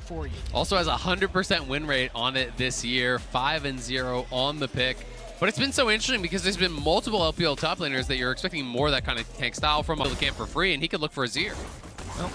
for you. Also has a 100% win rate on it this year, 5-0 on the pick. But it's been so interesting because there's been multiple LPL top laners that you're expecting more of that kind of tank style from the camp for free, and he could look for a Zir. Well,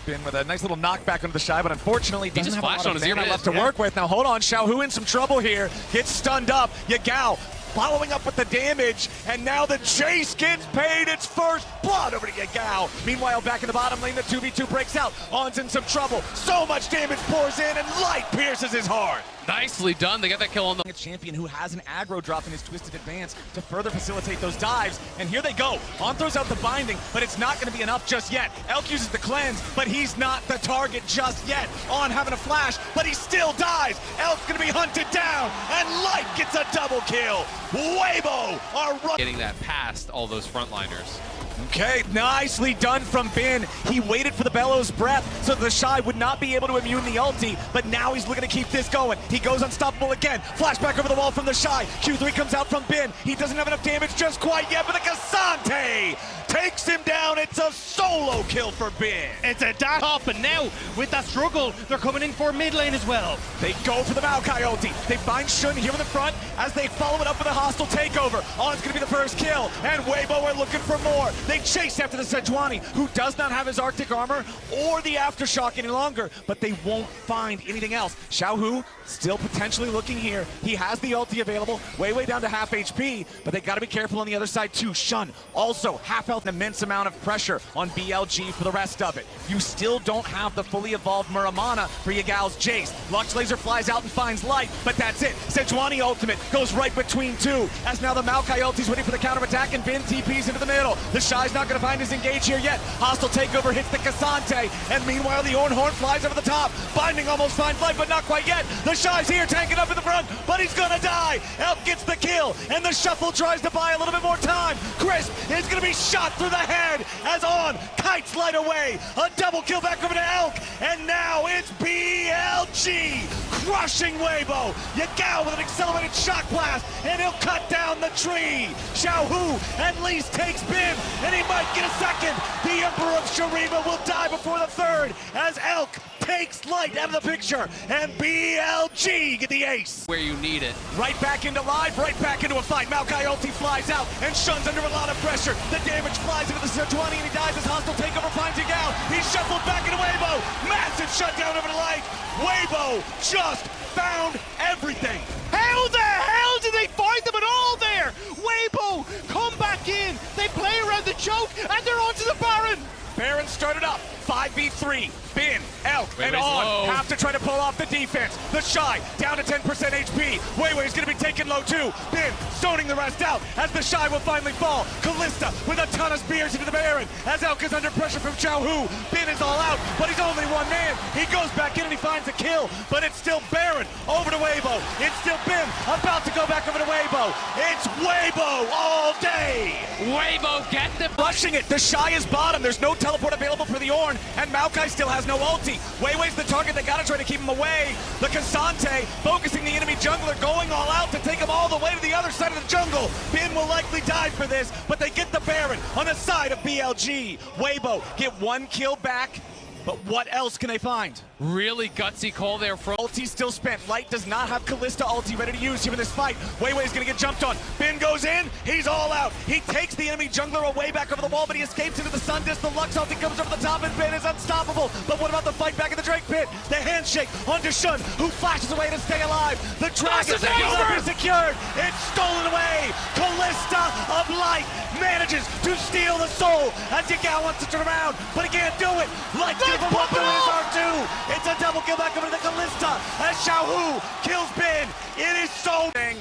been with a nice little knockback onto the Shy, but unfortunately doesn't have a lot of mana left to work with. Now hold on, Xiaohu in some trouble here. Gets stunned up. Yagao following up with the damage, and now the chase gets paid its first blood over to Yagao. Meanwhile, back in the bottom lane, the 2v2 breaks out. On's in some trouble. So much damage pours in, and light pierces his heart. Nicely done. They got that kill on the A champion who has an aggro drop in his Twisted Advance to further facilitate those dives. And here they go. On throws out the binding, but it's not going to be enough just yet. Elk uses the cleanse, but he's not the target just yet. On having a flash, but he still dies. Elk's going to be hunted down, and Light gets a double kill. Weibo are getting that past all those frontliners. Okay, nicely done from Bin. He waited for the Bellows breath so the Shy would not be able to immune the ulti, but now he's looking to keep this going. He goes unstoppable again. Flashback over the wall from the Shy. Q3 comes out from Bin. He doesn't have enough damage just quite yet, but the Cassante takes him down. It's a solo kill for Bin. It's a dash up, and now with that struggle, they're coming in for mid lane as well. They go for the Maokai ulti. They find Shun here in the front as they follow it up with a hostile takeover. On's gonna be the first kill, and Weibo are looking for more. They chase after the Sejuani, who does not have his Arctic armor or the Aftershock any longer, but they won't find anything else. Xiaohu still potentially looking here. He has the ulti available, way down to half HP, but they gotta be careful on the other side too. Shun also half health, an immense amount of pressure on BLG for the rest of it. You still don't have the fully evolved Muramana for Yagao's Jace. Lux Laser flies out and finds Light, but that's it. Sejuani ultimate goes right between two, as now the Maokai ulti's waiting for the counterattack, and Bin TP's into the middle. The Shy's not gonna find his engage here yet. Hostile takeover hits the Cassante, and meanwhile the Ornhorn flies over the top. Binding almost finds Light, but not quite yet. The Shy's here tanking up in the front, but he's gonna die. Elk gets the kill, and the Shuffle tries to buy a little bit more time. Crisp is gonna be shot through the head as On kites Light away. A double kill back over to Elk, and now it's BLG crushing Weibo. Yagao with an accelerated shock blast, and he'll cut down the tree. Xiaohu at least takes Bin, and he might get a second. The Emperor of Shurima will die before the third as Elk takes Light out of the picture, and BLG get the ace. Where you need it. Right back into live, right back into a fight. Maokai ulti flies out, and Shun's under a lot of pressure. The damage flies into the Sejuani, and he dies as hostile takeover finds Yagao. He's shuffled back into Weibo. Massive shutdown over the Light. Weibo just found everything. How the hell did they find them at all there? Weibo come back in. They play around the choke, and they're onto the Baron. Baron started up, 5v3. Bin, Elk, and On have to try to pull off the defense. The Shy down to 10% HP. Weiwei's gonna be taken low too. Bin zoning the rest out as the Shy will finally fall. Callista with a ton of spears into the Baron as Elk is under pressure from Xiaohu. Bin is all out, but he's only one man. He goes back in and he finds a kill, but it's still Baron over to Weibo. It's still Bin about to go back over to Weibo. It's Weibo all day. Weibo, get the Rushing it. The Shy is bottom. There's no teleport available for the Ornn, and Maokai still has no ulti. Weiwei's the target. They gotta try to keep him away. The Cassante focusing the enemy jungler, going all out to take him all the way to the other side of the jungle. Bin will likely die for this, but they get the Baron on the side of BLG. Weibo get one kill back, but what else can they find? really gutsy call there from ulti still spent. Light does not have Callista ulti ready to use here in this fight. Weiwei's gonna get jumped on. Bin goes in, he's all out. He takes the enemy jungler away back over the wall, but he escapes into the sun disc. The Lux ulti comes over the top, and Bin is unstoppable. But what about the fight back in the Drake pit? The handshake onto Shun, who flashes away to stay alive. The dragon is secured. It's stolen away. Callista of Light manages to steal the soul as Yagao wants to turn around, but he can't do it. Light's gonna go up to his R2. It's a double kill back over to the Callista as Xiaohu kills Bin. It is so dang.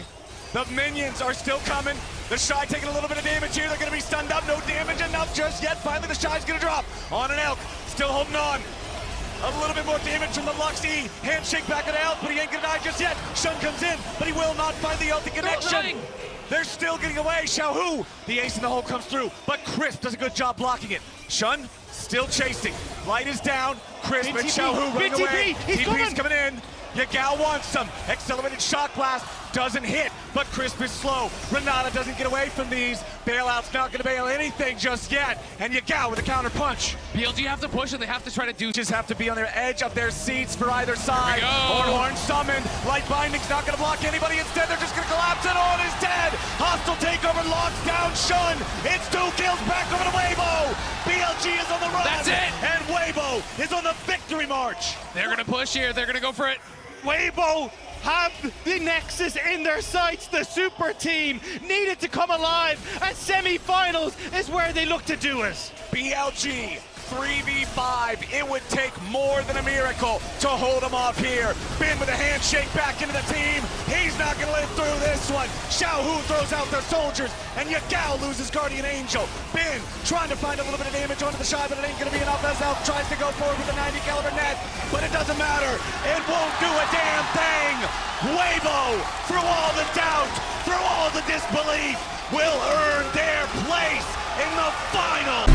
The minions are still coming. The Shy taking a little bit of damage here. They're gonna be stunned up. No damage enough just yet. Finally, the Shy's gonna drop on an Elk. Still holding on. A little bit more damage from the Luxy. Handshake back at Elk, but he ain't gonna die just yet. Shun comes in, but he will not find the ulti connection. They're still getting away. Xiaohu, the ace in the hole comes through, but Crisp does a good job blocking it. Shun still chasing. Light is down. Crisp and Xiaohu running away. TP's coming in. Yagao wants some. Accelerated shock blast doesn't hit, but Crisp is slow. Renata doesn't get away from these. Bailout's not going to bail anything just yet. And Yagao with a counter punch. BLG have to push and they have to try to do. Just have to be on their edge of their seats for either side. Here we go. Horn summoned. Light Binding's not going to block anybody. Instead, they're just going to collapse it. On is dead. Hostile takeover locks down Shun. It's 2 kills back over to Weibo. BLG is on the run. That's it. And Weibo is on the victory march. They're going to push here. They're going to go for it. Weibo have the Nexus in their sights. The super team needed to come alive, and semifinals is where they look to do it. BLG 3v5. It would take more than a miracle to hold him off here. Bin with a handshake back into the team. He's not going to live through this one. Xiaohu throws out their soldiers, and Yagao loses Guardian Angel. Bin trying to find a little bit of damage onto the Shy, but it ain't going to be enough as Elf tries to go forward with a 90 caliber net, but it doesn't matter. It won't do a damn thing. Weibo, through all the doubt, through all the disbelief, will earn their place in the final.